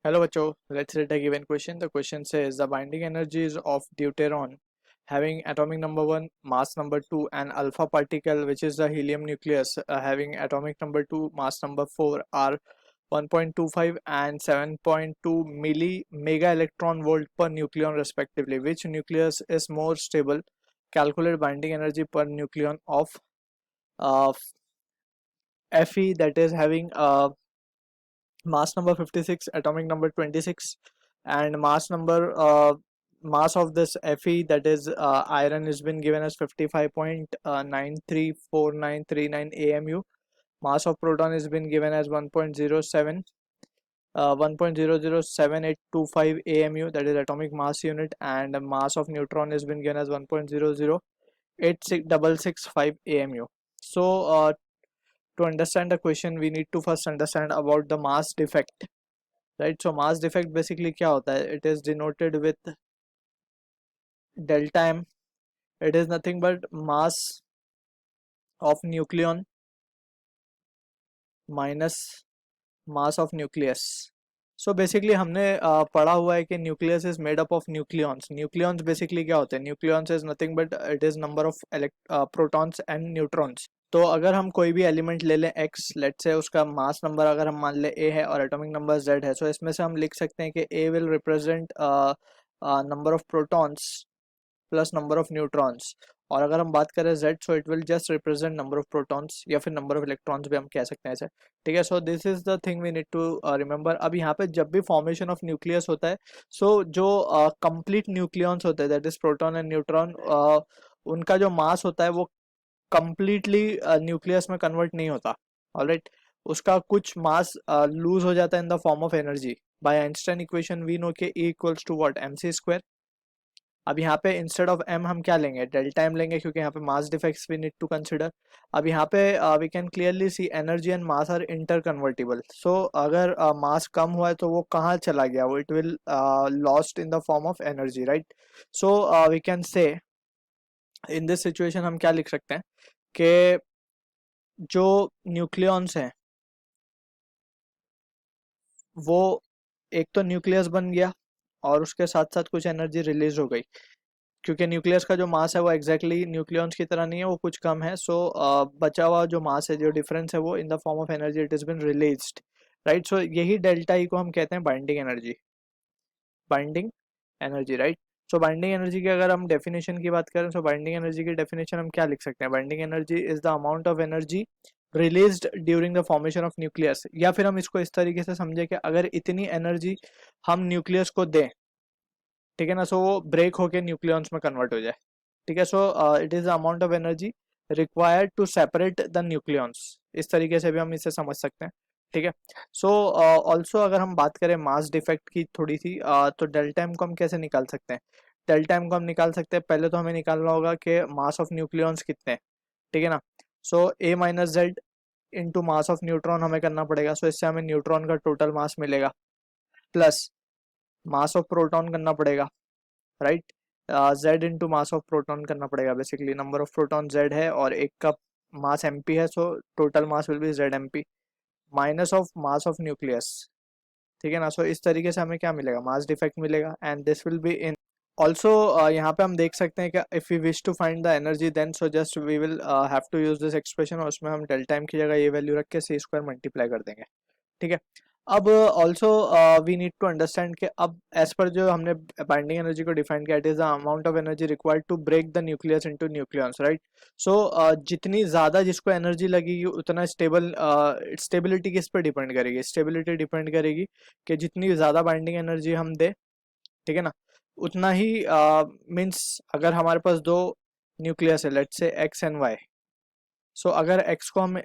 Hello, Bacho. Let's read a given question. The question says the binding energies of deuteron having atomic number 1, mass number 2, and alpha particle, which is the helium nucleus, having atomic number 2, mass number 4, are 1.25 and 7.2 milli mega electron volt per nucleon respectively. Which nucleus is more stable? Calculate binding energy per nucleon of uh, Fe, that is having mass number 56, atomic number 26, and mass of this Fe, that is iron, has been given as 55.934939 AMU. Mass of proton has been given as 1.00785 AMU, that is atomic mass unit, and mass of neutron has been given as 1.0086665 AMU. So to understand the question, we need to first understand about the mass defect, right? So mass defect basically क्या होता है? It is denoted with delta m. It is nothing but mass of nucleon minus mass of nucleus. So basically हमने पढ़ा हुआ है कि nucleus is made up of nucleons. Nucleons basically क्या होते हैं? Nucleons is nothing but it is number of protons and neutrons. तो अगर हम कोई भी एलिमेंट ले लें x, लेट से उसका मास नंबर अगर हम मान ले a है और एटॉमिक नंबर z है, सो इसमें से हम लिख सकते हैं कि a will represent number of protons plus number of neutrons, और अगर हम बात करें z, so it will just represent number of protons या फिर नंबर ऑफ इलेक्ट्रॉन्स भी हम कह सकते हैं ऐसे, ठीक है. So this is the thing we need to remember. अब यहाँ पे जब भी फॉर्मेशन ऑफ न्यूक्लियस होता है, सो जो कंप्लीट न्यूक्लियॉन्स होते हैं, that is proton and neutron, उनका जो मास होता है वो कंप्लीटली न्यूक्लियस में कन्वर्ट नहीं होता. ऑलराइट, उसका कुछ मास लूज हो जाता है in the form of energy. By Einstein equation we know के E equals to what, mc square. अब यहाँ पे इंस्टेड ऑफ m हम क्या लेंगे? डेल्टा m लेंगे, क्योंकि यहाँ पे mass defects we need to consider. अब यहाँ पे we can clearly see energy and mass are interconvertible. So अगर मास कम हुआ है तो वो कहाँ चला गया? वो it will lost in the form of energy, right. So we can say in this situation हम क्या लिख सकते हैं कि जो न्यूक्लियॉन्स हैं वो एक तो न्यूक्लियस बन गया और उसके साथ साथ कुछ एनर्जी रिलीज हो गई, क्योंकि न्यूक्लियस का जो मास है वो एग्जैक्टली न्यूक्लियॉन्स की तरह नहीं है, वो कुछ कम है. सो बचा हुआ जो मास है, जो डिफरेंस है, वो in the form of energy it is been released, right. So यही डेल्टा ई को हम कहते हैं binding energy. Binding energy, right. So binding energy की अगर हम डेफिनेशन की बात करें, सो बाइंडिंग एनर्जी की डेफिनेशन हम क्या लिख सकते हैं? Binding energy is the amount of energy released during the formation of nucleus. या फिर हम इसको इस तरीके से समझे कि अगर इतनी एनर्जी हम न्यूक्लियस को दें, ठीक है ना, सो वो ब्रेक होके न्यूक्लियॉन्स में कन्वर्ट हो जाए, ठीक है. So it is the amount of energy required to separate the nucleons. इस तरीके से भी हम इसे समझ सकते हैं, ठीक है. सो ऑल्सो अगर हम बात करें मास डिफेक्ट की थोड़ी सी, तो डेल्टा एम को हम कैसे निकाल सकते हैं? डेल्टा एम को हम निकाल सकते हैं, पहले तो हमें निकालना होगा कि मास ऑफ न्यूक्लियॉन्स कितने हैं, ठीक है ना. सो a minus Z into mass of neutron हमें करना पड़ेगा. सो इससे हमें न्यूट्रॉन का टोटल मास मिलेगा, प्लस मास ऑफ प्रोटॉन करना पड़ेगा, right. z into mass of proton करना पड़ेगा. Basically number of proton z है और एक का मास mp है, so total mass will be zmp minus of mass of nucleus, ठीक है ना. सो इस तरीके से हमें क्या मिलेगा? मास डिफेक्ट मिलेगा, and this will be in also. यहाँ पे हम देख सकते हैं कि if we wish to find the energy then so just we will have to use this expression, और उसमें हम डेल्टा एम की जगह ये वैल्यू रख के सी स्क्वायर मल्टीप्लाई कर देंगे, ठीक है. अब also we need to understand कि अब एज पर जो हमने बाइंडिंग एनर्जी को डिफाइन किया, it is the amount of energy required to break the nucleus into nucleons, right. So जितनी ज़्यादा जिसको एनर्जी लगेगी उतना स्टेबिलिटी किस पर डिपेंड करेगी? स्टेबिलिटी डिपेंड करेगी कि जितनी ज़्यादा बाइंडिंग एनर्जी हम दे, ठीक है ना, उतना ही मीन्स अगर हमारे पास दो न्यूक्लियस है, let's say x and Y. सो अगर x को हम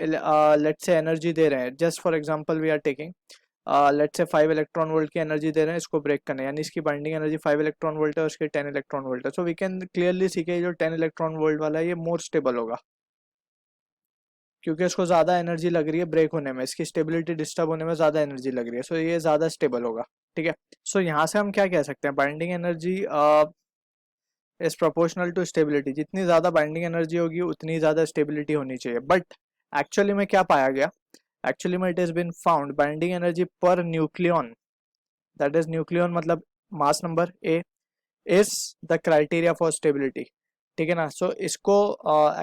लेट्स से एनर्जी दे रहे हैं, just for example we are taking let's say 5 electron volt की एनर्जी दे रहे हैं इसको ब्रेक करने, यानी इसकी बाइंडिंग एनर्जी 5 इलेक्ट्रॉन वोल्ट है और इसकी 10 इलेक्ट्रॉन वोल्ट है. So we can clearly see के जो 10 इलेक्ट्रॉन वोल्ट वाला है ये मोर स्टेबल होगा, क्योंकि इसको ज़्यादा एनर्जी लग रही है ब्रेक होने में, इसकी स्टेबिलिटी डिस्टर्ब होने में ज़्यादा एनर्जी लग रही है, सो ये ज़्यादा स्टेबल होगा, ठीक है. सो यहाँ से हम क्या कह सकते हैं? Binding energy is proportional to stability. जितनी ज़्यादा बाइंडिंग एनर्जी होगी उतनी ज़्यादा स्टेबिलिटी होनी चाहिए. बट एक्चुअली में क्या पाया गया? एक्चुअली में it is been found binding energy पर न्यूक्लियन दैट इज न्यूक्लियन मतलब mass number A is the criteria for stability, ठीक है ना। सो इसको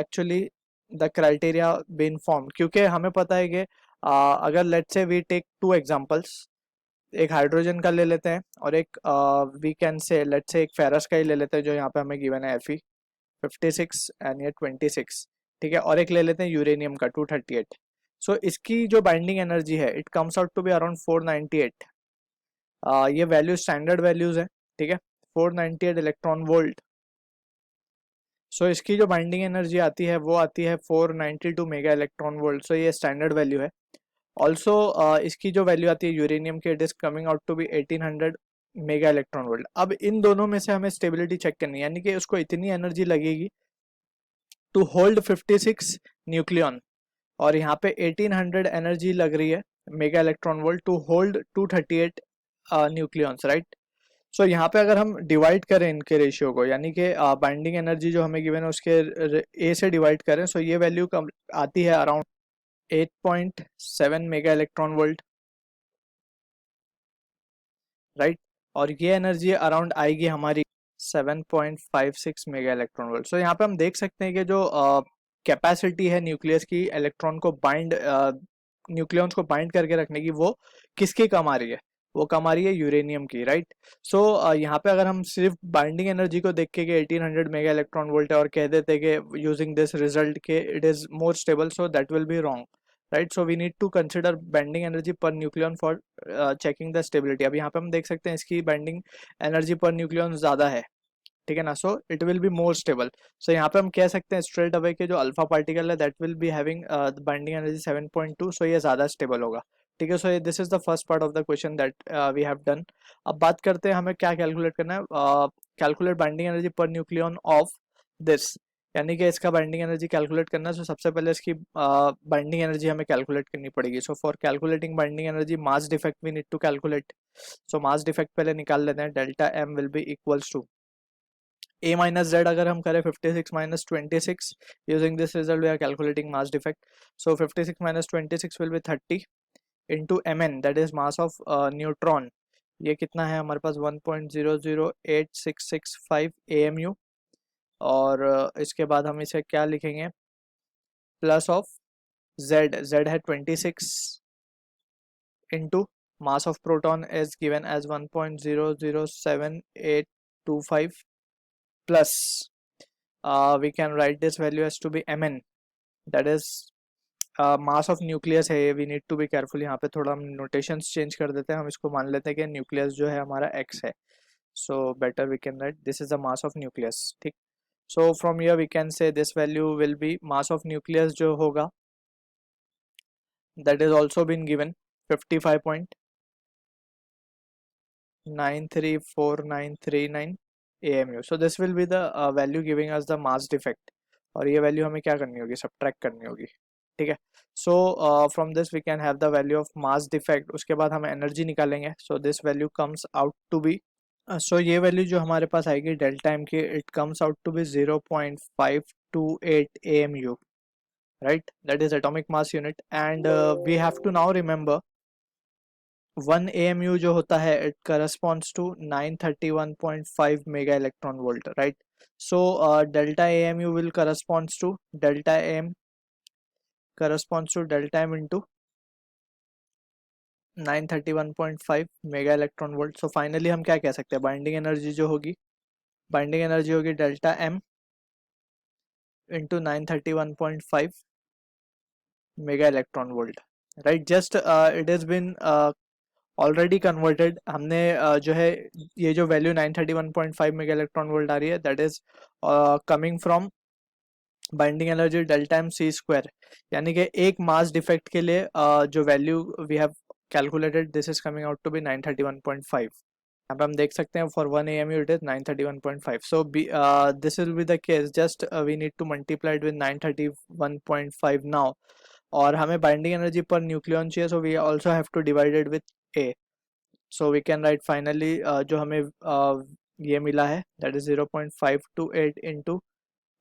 actually the criteria been form, क्योंकि हमें पता है कि अगर let's say we take two examples, एक हाइड्रोजन का ले लेते हैं और एक वी कैन से लेट्स से एक फेरस का ही ले लेते हैं जो यहाँ पे हमें गिवन है Fe 56 एंड ये 26, ठीक है, और एक ले लेते हैं यूरेनियम का 238। सो इसकी जो बाइंडिंग एनर्जी है it comes out to be around 498। ये वैल्यू स्टैंडर्ड वैल्यूज है, ठीक है, 498 इलेक्ट्रॉन वोल्ट। सो इसकी जो बाइंडिंग एनर्जी आती है वो आती है 492 मेगा इलेक्ट्रॉन वोल्ट। सो ये स्टैंडर्ड वैल्यू है। ऑल्सो इसकी जो वैल्यू आती है यूरेनियम की, it is coming out to be 1800 mega electron volt. अब इन दोनों में से हमें स्टेबिलिटी चेक करनी है, यानी कि उसको इतनी एनर्जी लगेगी टू होल्ड 56 न्यूक्लियन, और यहाँ पे 1800 एनर्जी लग रही है mega electron volt to hold 238 nucleons, right. So यहाँ पे अगर हम डिवाइड करें इनके रेशियो को, यानी कि बाइंडिंग एनर्जी जो हमें गिवन है उसके ए से डिवाइड करें, सो ये वैल्यू आती है around 8.7 mega electron volt, right. और ये एनर्जी अराउंड आएगी हमारी 7.56 मेगा इलेक्ट्रॉन वोल्ट। सो यहाँ पे हम देख सकते हैं कि जो कैपेसिटी है न्यूक्लियस की इलेक्ट्रॉन को बाइंड, न्यूक्लियॉन्स को बाइंड करके रखने की, वो किसकी कम आ रही है, वो कम आ रही है यूरेनियम की, राइट। सो यहाँ पे अगर हम सिर्फ बाइंडिंग एनर्जी को देख के 1800 मेगा इलेक्ट्रॉन वोल्ट है और कह देते कि यूजिंग दिस रिजल्ट के it is more stable, so that will be wrong, right. So we need to consider binding energy पर nucleon for checking the stability. अब यहाँ पे हम देख सकते हैं इसकी बाइंडिंग एनर्जी पर न्यूक्लियन ज्यादा है, ठीक है ना। So it will be more stable. So यहाँ पे हम कह सकते हैं स्ट्रेट अवे के जो अल्फा पार्टिकल है that will be having binding energy 7.2, सो ये ज्यादा स्टेबल होगा, ठीक है। So this is the first part of the question that we have done. अब बात करते हैं हमें क्या कैलकुलेट करना है, कैलकुलेट बाइंडिंग एनर्जी पर न्यूक्लियन ऑफ दिस, यानी कि इसका बाइंडिंग एनर्जी कैलकुलेट करना है। सो सबसे पहले इसकी बाइंडिंग एनर्जी हमें कैलकुलेट करनी पड़ेगी। So for calculating binding energy mass defect we need to calculate. So mass defect पहले निकाल लेते हैं, delta M will be equals to a minus Z. अगर हम करें 56 minus 26, using this result we are calculating mass defect. So 56 minus 26 will be 30 into M N, that is mass of neutron. ये कितना है हमारे पास 1.008665 AMU। और इसके बाद हम इसे क्या लिखेंगे, प्लस ऑफ जेड, जेड है 26 into mass of proton is given as 1.007825 plus we can write this value as to be mn, that is mass of nucleus है ये, we need to be careful. यहाँ पे थोड़ा हम notations change कर देते हैं, हम इसको मान लेते हैं कि न्यूक्लियस जो है हमारा x है। So better we can write this is the mass of nucleus, ठीक। So from here we can say this value will be mass of nucleus जो होगा that is also been given 55.934939 AMU. So this will be the value giving us the mass defect, और ये value हमें क्या करनी होगी, subtract करनी होगी, ठीक है। So from this we can have the value of mass defect. उसके बाद हम एनर्जी निकालेंगे। So this value comes out to be, so ये वैल्यू जो हमारे पास आएगी डेल्टा एम की, it comes out to be 0.528 AMU, right, that is atomic mass unit. And we have to now remember 1 AMU जो होता है it corresponds to 931.5 mega electron volt, right. So delta AMU will corresponds to delta M, corresponds to delta M into 931.5 mega electron volt. So finally हम क्या कह सकते हैं, binding energy जो होगी, बाइंडिंग एनर्जी होगी delta M into 931.5 mega electron volt, right. Just it is been already converted, हमने जो है ये जो वैल्यू 931.5 मेगा इलेक्ट्रॉन वोल्ट आ रही है that is coming from binding energy delta M C square, यानी कि एक मास डिफेक्ट के लिए जो value we have calculated this is coming out to be 931.5। यहाँ पे हम देख सकते हैं for 1 AMU it is 931.5। So this will be the case, just we need to multiply it with 931.5 now, और हमें बाइंडिंग एनर्जी पर न्यूक्लियन चाहिए, so we also have to divide it with A. So we can write finally जो हमें ये मिला है that is 0.528 into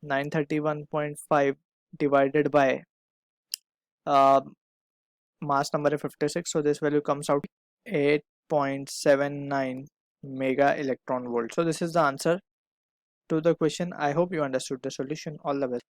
931.5 divided by mass number है 56, सो this value comes out 0.79 mega electron volt. So this is the answer to the question. I hope you understood the solution. All the best.